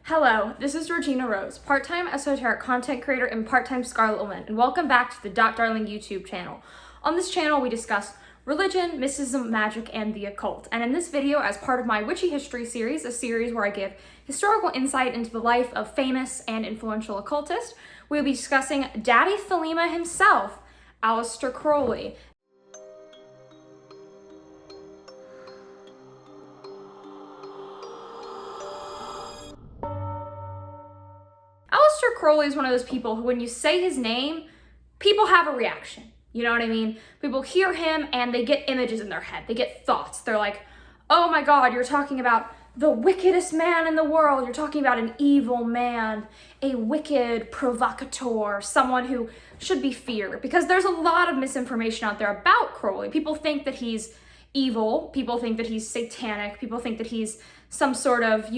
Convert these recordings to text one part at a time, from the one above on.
Hello, this is Georgina Rose, part-time esoteric content creator and part-time Scarlet Woman, and welcome back to the Darling YouTube channel. On this channel, we discuss religion, mysticism, magic, and the occult. And in this video, as part of my Witchy history series, a series where I give historical insight into the life of famous and influential occultists, we'll be discussing Daddy Thelema himself, Aleister Crowley. Aleister Crowley is one of those people who, when you say his name, people have a reaction. You know what I mean? People hear him and they get images in their head. They get thoughts. They're like, oh my God, you're talking about the wickedest man in the world. You're talking about an evil man, a wicked provocateur, someone who should be feared. Because there's a lot of misinformation out there about Crowley. People think that he's evil. People think that he's satanic. People think that he's some sort of,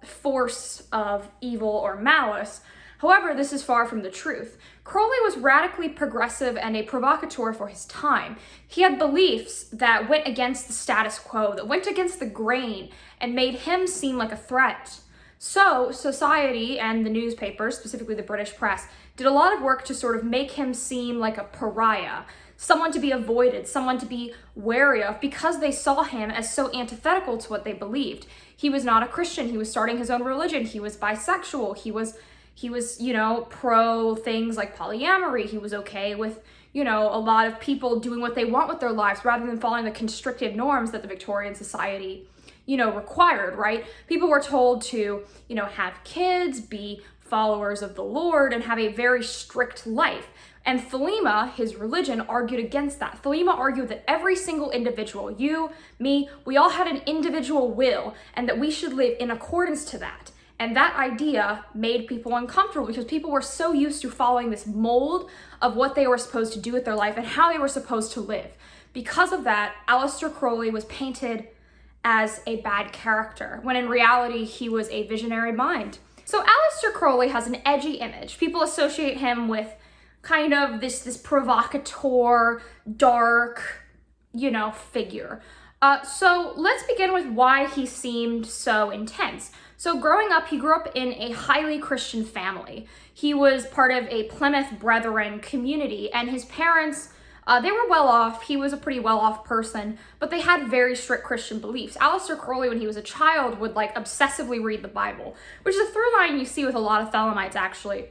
force of evil or malice. However, this is far from the truth. Crowley was radically progressive and a provocateur for his time. He had beliefs that went against the status quo, that went against the grain, and made him seem like a threat. So, society and the newspapers, specifically the British press, did a lot of work to sort of make him seem like a pariah, someone to be avoided, someone to be wary of, because they saw him as so antithetical to what they believed. He was not a Christian. He was starting his own religion. He was bisexual. He was, pro things like polyamory. He was okay with, a lot of people doing what they want with their lives rather than following the constricted norms that the Victorian society, required, right? People were told to, have kids, be followers of the Lord, and have a very strict life. And thelema, his religion, argued against that. Thelema argued that every single individual, you, me, we all had an individual will, and that we should live in accordance to that. And that idea made people uncomfortable because people were so used to following this mold of what they were supposed to do with their life and how they were supposed to live. Because of that, Aleister Crowley was painted as a bad character, when in reality, he was a visionary mind. So Aleister Crowley has an edgy image. People associate him with kind of this provocateur, dark, figure. So let's begin with why he seemed so intense. So growing up, he grew up in a highly Christian family. He was part of a Plymouth Brethren community, and his parents, they were well off. He was a pretty well off person, but they had very strict Christian beliefs. Aleister Crowley, when he was a child, would obsessively read the Bible, which is a through line you see with a lot of thelemites actually.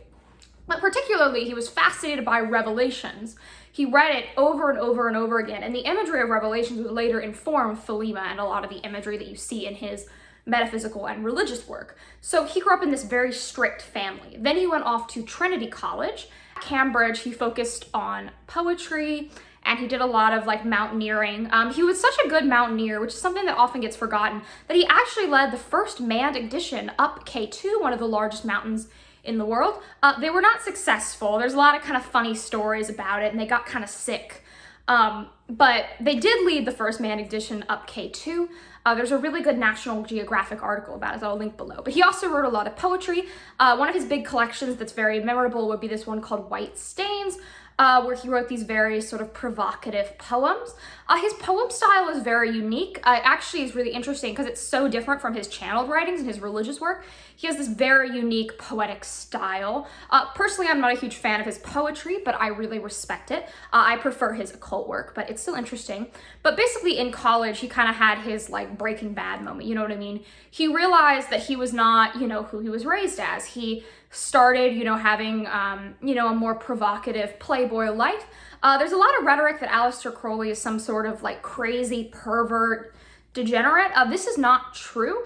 But particularly, he was fascinated by Revelations. He read it over and over and over again, and the imagery of Revelations would later inform thelema and a lot of the imagery that you see in his metaphysical and religious work. So he grew up in this very strict family. Then he went off to Trinity College. At Cambridge, he focused on poetry, and he did a lot of mountaineering. He was such a good mountaineer, which is something that often gets forgotten, that he actually led the first manned expedition up K2, one of the largest mountains in the world. They were not successful. There's a lot of kind of funny stories about it, and they got kind of sick. But they did lead the first manned expedition up K2. There's a really good National Geographic article about it that I'll link below. But he also wrote a lot of poetry. One of his big collections that's very memorable would be this one called White Stains, where he wrote these very sort of provocative poems. His poem style is very unique. Actually, is really interesting because it's so different from his channeled writings and his religious work. He has this very unique poetic style. Personally, I'm not a huge fan of his poetry, but I really respect it. I prefer his occult work, but it's still interesting. But basically, in college, he kind of had his Breaking Bad moment, you know what I mean? He realized that he was not, who he was raised as. He started, having, a more provocative playboy life. There's a lot of rhetoric that Aleister Crowley is some sort of crazy pervert degenerate. This is not true.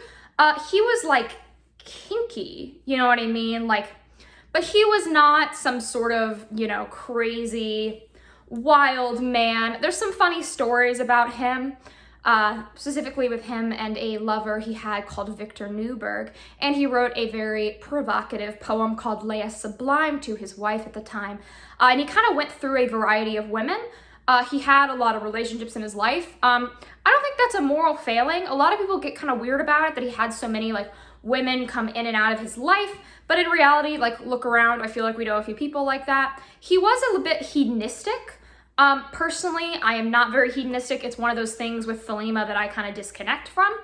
He was kinky, you know what I mean? But he was not some sort of, crazy, wild man. There's some funny stories about him. Specifically with him and a lover he had called Victor Newberg, and he wrote a very provocative poem called Leia Sublime to his wife at the time, and he kind of went through a variety of women. He had a lot of relationships in his life. I don't think that's a moral failing. A lot of people get kind of weird about it, that he had so many women come in and out of his life, but in reality, look around, I feel like we know a few people like that. He was a little bit hedonistic. Personally, I am not very hedonistic. It's one of those things with thelema that I kind of disconnect from.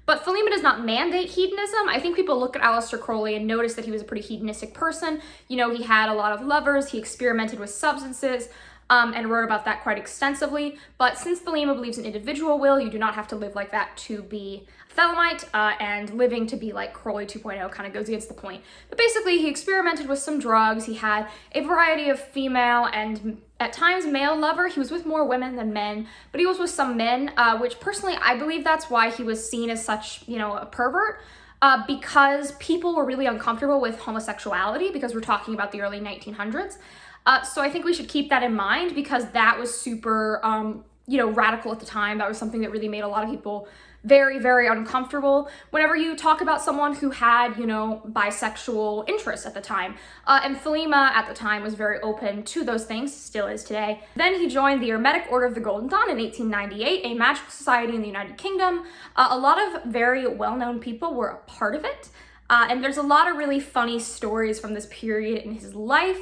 But thelema does not mandate hedonism. I think people look at Aleister Crowley and notice that he was a pretty hedonistic person. You know, he had a lot of lovers, he experimented with substances, and wrote about that quite extensively. But since thelema believes in individual will, you do not have to live like that to be thelemite, and living to be like Crowley 2.0 kind of goes against the point. But basically, he experimented with some drugs. He had a variety of female and at times male lover. He was with more women than men, but he was with some men, which personally, I believe that's why he was seen as such, you know, a pervert. Because people were really uncomfortable with homosexuality, because we're talking about the early 1900s. So I think we should keep that in mind, because that was super, you know, radical at the time. That was something that really made a lot of people very, very uncomfortable whenever you talk about someone who had, you know, bisexual interests at the time. And thelema at the time was very open to those things, still is today. Then he joined the Hermetic Order of the Golden Dawn in 1898, a magical society in the United Kingdom. A lot of very well-known people were a part of it. And there's a lot of really funny stories from this period in his life.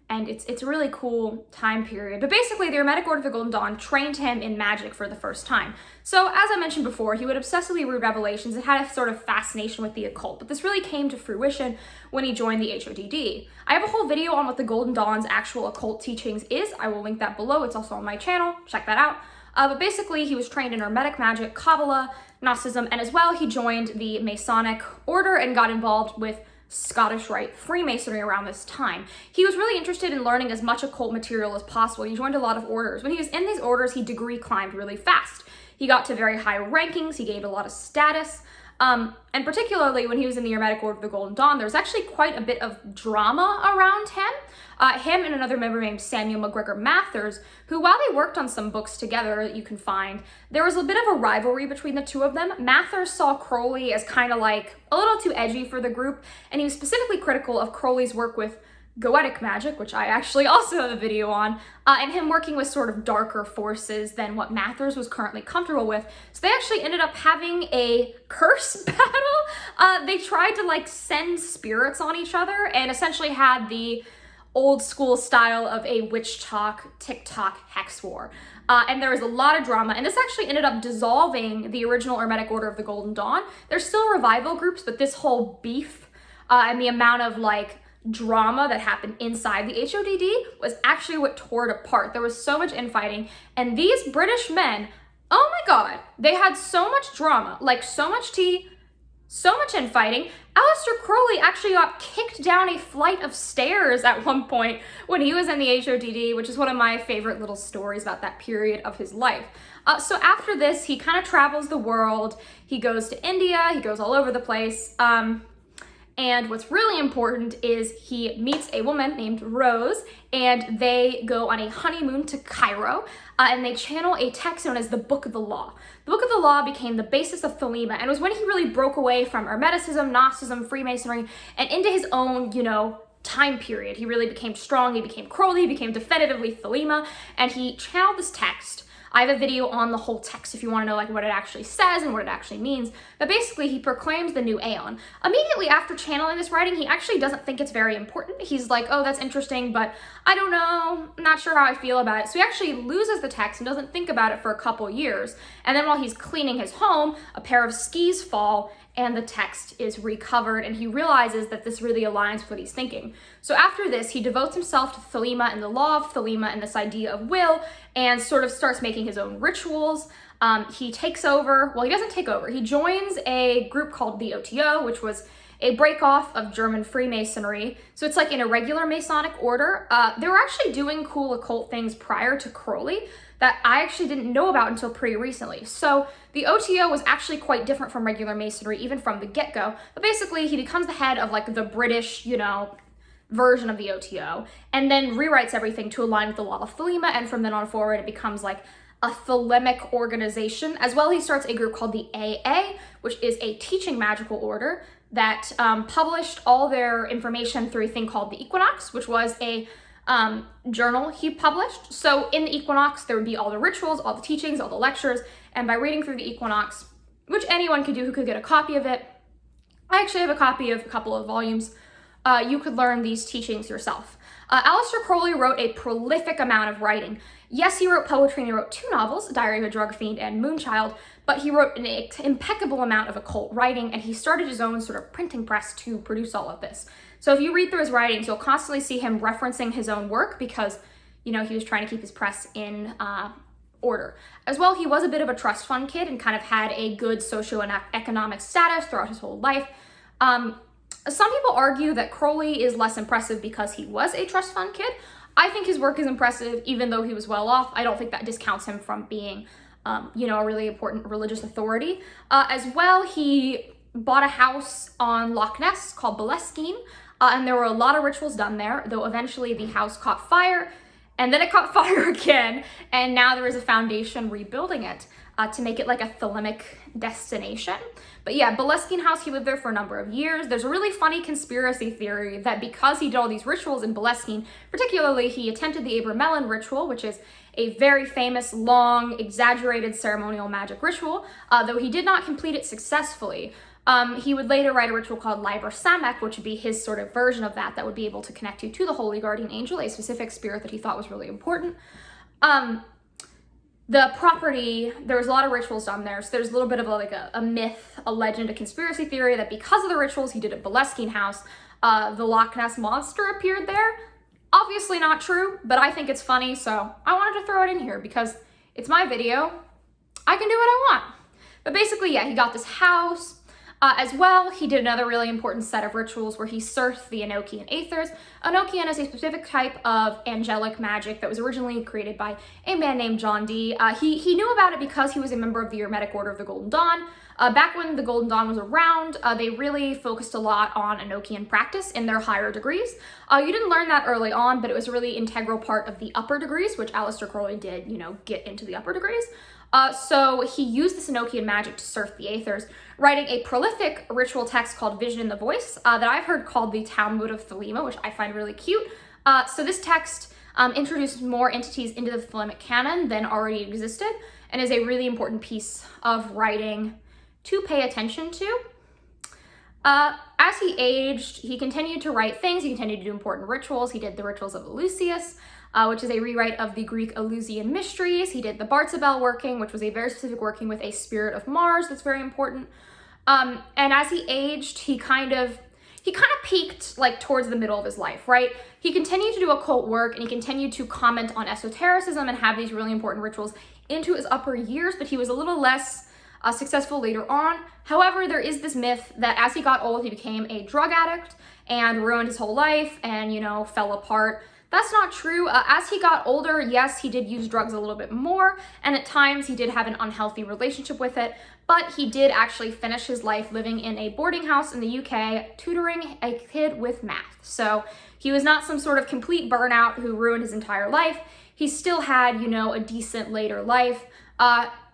And it's a really cool time period. But basically, the Hermetic Order of the Golden Dawn trained him in magic for the first time. So as I mentioned before, he would obsessively read revelations and had a sort of fascination with the occult. But this really came to fruition when he joined the HODD. I have a whole video on what the Golden Dawn's actual occult teachings is. I will link that below. It's also on my channel. Check that out. But basically, he was trained in Hermetic magic, Kabbalah, Gnosticism, and as well, he joined the Masonic Order and got involved with Scottish Rite Freemasonry around this time. He was really interested in learning as much occult material as possible. He joined a lot of orders. When he was in these orders, he degree climbed really fast. He got to very high rankings, he gained a lot of status, and particularly when he was in the Hermetic Order of the Golden Dawn, there was actually quite a bit of drama around him. Him and another member named Samuel McGregor Mathers, who, while they worked on some books together that you can find, there was a bit of a rivalry between the two of them. Mathers saw Crowley as kind of like a little too edgy for the group, and he was specifically critical of Crowley's work with goetic magic, which I actually also have a video on, and him working with sort of darker forces than what Mathers was currently comfortable with. So they actually ended up having a curse battle. They tried to like send spirits on each other and essentially had the old school style of a witch talk, TikTok hex war. And there was a lot of drama, and this actually ended up dissolving the original Hermetic Order of the Golden Dawn. There's still revival groups, but this whole beef and the amount of like drama that happened inside the HODD was actually what tore it apart. There was so much infighting, and these British men, oh my god, they had so much drama, like so much tea, so much infighting. Aleister Crowley actually got kicked down a flight of stairs at one point when he was in the HODD, which is one of my favorite little stories about that period of his life. So after this, he kind of travels the world. He goes to India, he goes all over the place. And what's really important is he meets a woman named Rose, and they go on a honeymoon to Cairo, and they channel a text known as the Book of the Law. The Book of the Law became the basis of thelema, and it was when he really broke away from Hermeticism, Gnosticism, Freemasonry, and into his own, you know, time period. He really became strong, he became Crowley, he became definitively thelema, and he channeled this text. I have a video on the whole text if you want to know like what it actually says and what it actually means. But basically, he proclaims the new aeon. Immediately after channeling this writing, he actually doesn't think it's very important. He's like, oh, that's interesting, but I don't know, I'm not sure how I feel about it. So he actually loses the text and doesn't think about it for a couple years. And then while he's cleaning his home, a pair of skis fall and the text is recovered, and he realizes that this really aligns with what he's thinking. So after this, he devotes himself to thelema and the law of thelema and this idea of will, and sort of starts making his own rituals. He takes over, well, he doesn't take over, he joins a group called the O.T.O, which was a break-off of German Freemasonry. So it's like an irregular Masonic order. They were actually doing cool occult things prior to Crowley that I actually didn't know about until pretty recently. So the O.T.O was actually quite different from regular Masonry, even from the get-go. But basically, he becomes the head of like the British, you know, version of the O.T.O, and then rewrites everything to align with the law of thelema, and from then on forward, it becomes like a thelemic organization. As well, he starts a group called the AA, which is a teaching magical order that published all their information through a thing called the Equinox, which was a journal he published. So in the Equinox, there would be all the rituals, all the teachings, all the lectures, and by reading through the Equinox, which anyone could do who could get a copy of it, I actually have a copy of a couple of volumes, you could learn these teachings yourself. Aleister Crowley wrote a prolific amount of writing. Yes, he wrote poetry and he wrote 2 novels, Diary of a Drug Fiend and Moonchild, but he wrote an impeccable amount of occult writing, and he started his own sort of printing press to produce all of this. So if you read through his writings, you'll constantly see him referencing his own work because, you know, he was trying to keep his press in order. As well, he was a bit of a trust fund kid and kind of had a good socioeconomic status throughout his whole life. Some people argue that Crowley is less impressive because he was a trust fund kid. I think his work is impressive even though he was well off. I don't think that discounts him from being, you know, a really important religious authority. As well, he bought a house on Loch Ness called Boleskine, and there were a lot of rituals done there, though eventually the house caught fire, and then it caught fire again, and now there is a foundation rebuilding it to make it like a thelemic destination. But yeah, Boleskine House, he lived there for a number of years. There's a really funny conspiracy theory that because he did all these rituals in Boleskine, particularly he attempted the Abramelin ritual, which is a very famous, long, exaggerated ceremonial magic ritual, though he did not complete it successfully. He would later write a ritual called Liber, which would be his sort of version of that would be able to connect you to the Holy Guardian Angel, a specific spirit that he thought was really important. The property, there was a lot of rituals done there, so there's a little bit of a myth, a legend, a conspiracy theory that because of the rituals he did at Boleskine House, the Loch Ness Monster appeared there. Obviously not true, but I think it's funny, so I wanted to throw it in here because it's my video. I can do what I want. But basically, yeah, he got this house. As well, he did another really important set of rituals where he serfed the Enochian Aethers. Enochian is a specific type of angelic magic that was originally created by a man named John Dee. He knew about it because he was a member of the Hermetic Order of the Golden Dawn. Back when the Golden Dawn was around, they really focused a lot on Enochian practice in their higher degrees. You didn't learn that early on, but it was a really integral part of the upper degrees, which Aleister Crowley did, you know, get into the upper degrees. So he used this Enochian magic to serf the Aethers, writing a prolific ritual text called Vision in the Voice that I've heard called the Talmud of Thelema, which I find really cute. So this text introduced more entities into the Thelemic canon than already existed and is a really important piece of writing to pay attention to. As he aged, he continued to write things. He continued to do important rituals. He did the rituals of Eleusis, which is a rewrite of the Greek Eleusinian mysteries. He did the Bartzabel working, which was a very specific working with a spirit of Mars that's very important. And as he aged, he kind of peaked like towards the middle of his life, right? He continued to do occult work and he continued to comment on esotericism and have these really important rituals into his upper years, but he was a little less successful later on. However, there is this myth that as he got old, he became a drug addict and ruined his whole life and, you know, fell apart. That's not true. As he got older, yes, he did use drugs a little bit more, and at times he did have an unhealthy relationship with it, but he did actually finish his life living in a boarding house in the UK, tutoring a kid with math. So he was not some sort of complete burnout who ruined his entire life. He still had, you know, a decent later life.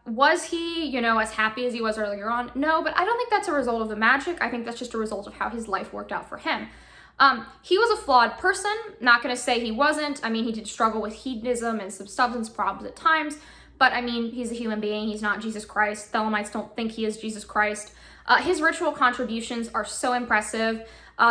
Was he, you know, as happy as he was earlier on? No, but I don't think that's a result of the magic. I think that's just a result of how his life worked out for him. He was a flawed person, not going to say he wasn't. I mean, he did struggle with hedonism and some substance problems at times, but I mean, he's a human being. He's not Jesus Christ. Thelemites don't think he is Jesus Christ. His ritual contributions are so impressive.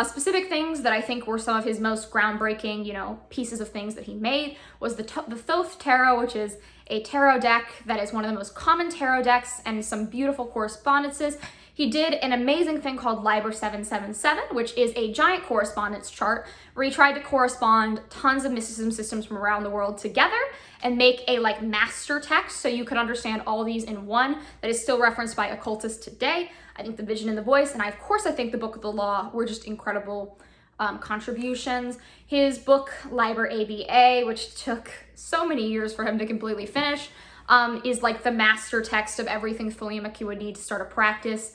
Specific things that I think were some of his most groundbreaking, you know, pieces of things that he made was the Thoth Tarot, which is a tarot deck that is one of the most common tarot decks, and some beautiful correspondences. He did an amazing thing called Liber 777, which is a giant correspondence chart where he tried to correspond tons of mysticism systems from around the world together and make a like master text so you could understand all these in one that is still referenced by occultists today. I think the Vision in the Voice, and of course I think the Book of the Law were just incredible contributions. His book Liber ABA, which took so many years for him to completely finish, is like the master text of everything Thelemic you would need to start a practice.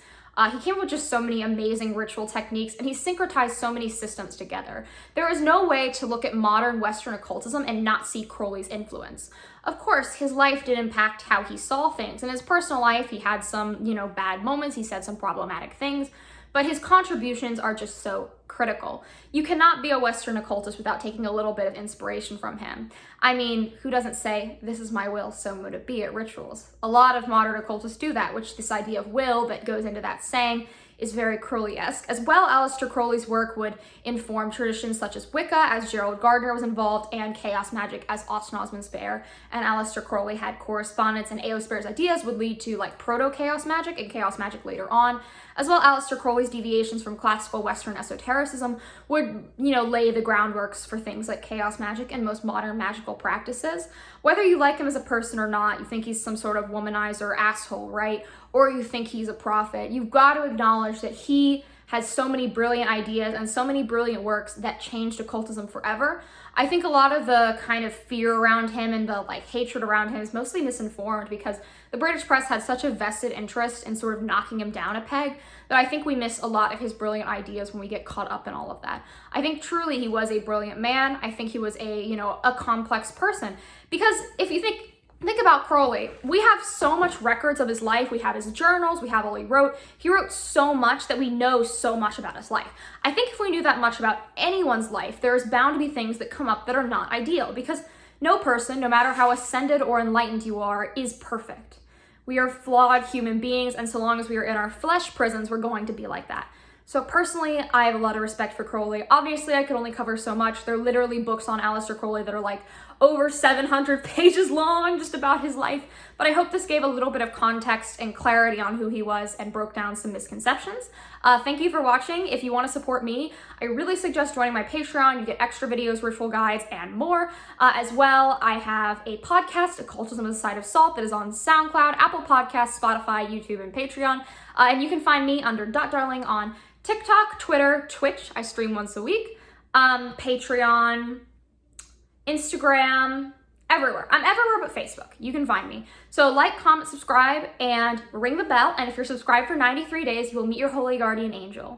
He came up with just so many amazing ritual techniques, and he syncretized so many systems together. There is no way to look at modern Western occultism and not see Crowley's influence. Of course, his life did impact how he saw things. In his personal life, he had some, you know, bad moments. He said some problematic things, but his contributions are just so critical. You cannot be a Western occultist without taking a little bit of inspiration from him. I mean, who doesn't say, this is my will, so mote it be at rituals? A lot of modern occultists do that, which this idea of will that goes into that saying is very Crowley-esque. As well, Aleister Crowley's work would inform traditions such as Wicca, as Gerald Gardner was involved, and chaos magic, as Austin Osman Spare and Aleister Crowley had correspondence, and A.O. Spare's ideas would lead to like proto-chaos magic and chaos magic later on. As well, Aleister Crowley's deviations from classical Western esotericism would, lay the groundworks for things like chaos magic and most modern magical practices. Whether you like him as a person or not, you think he's some sort of womanizer asshole, right? Or you think he's a prophet, you've got to acknowledge that he has so many brilliant ideas and so many brilliant works that changed occultism forever. I think a lot of the kind of fear around him and the hatred around him is mostly misinformed, because the British press had such a vested interest in sort of knocking him down a peg that I think we miss a lot of his brilliant ideas when we get caught up in all of that. I think truly he was a brilliant man. I think he was a complex person, because if you think about Crowley, we have so much records of his life. We have his journals, we have all he wrote. He wrote so much that we know so much about his life. I think if we knew that much about anyone's life, there's bound to be things that come up that are not ideal, because no person, no matter how ascended or enlightened you are, is perfect. We are flawed human beings, and so long as we are in our flesh prisons, we're going to be like that. So personally, I have a lot of respect for Crowley. Obviously, I could only cover so much. There are literally books on Aleister Crowley that are over 700 pages long just about his life. But I hope this gave a little bit of context and clarity on who he was and broke down some misconceptions. Thank you for watching. If you want to support me, I really suggest joining my Patreon. You get extra videos, ritual guides, and more. As well, I have a podcast, Occultism is a Side of Salt, that is on SoundCloud, Apple Podcasts, Spotify, YouTube, and Patreon. And you can find me under .darling on TikTok, Twitter, Twitch, I stream once a week, Patreon, Instagram, everywhere. I'm everywhere but Facebook. You can find me. So like, comment, subscribe, and ring the bell. And if you're subscribed for 93 days, you will meet your holy guardian angel.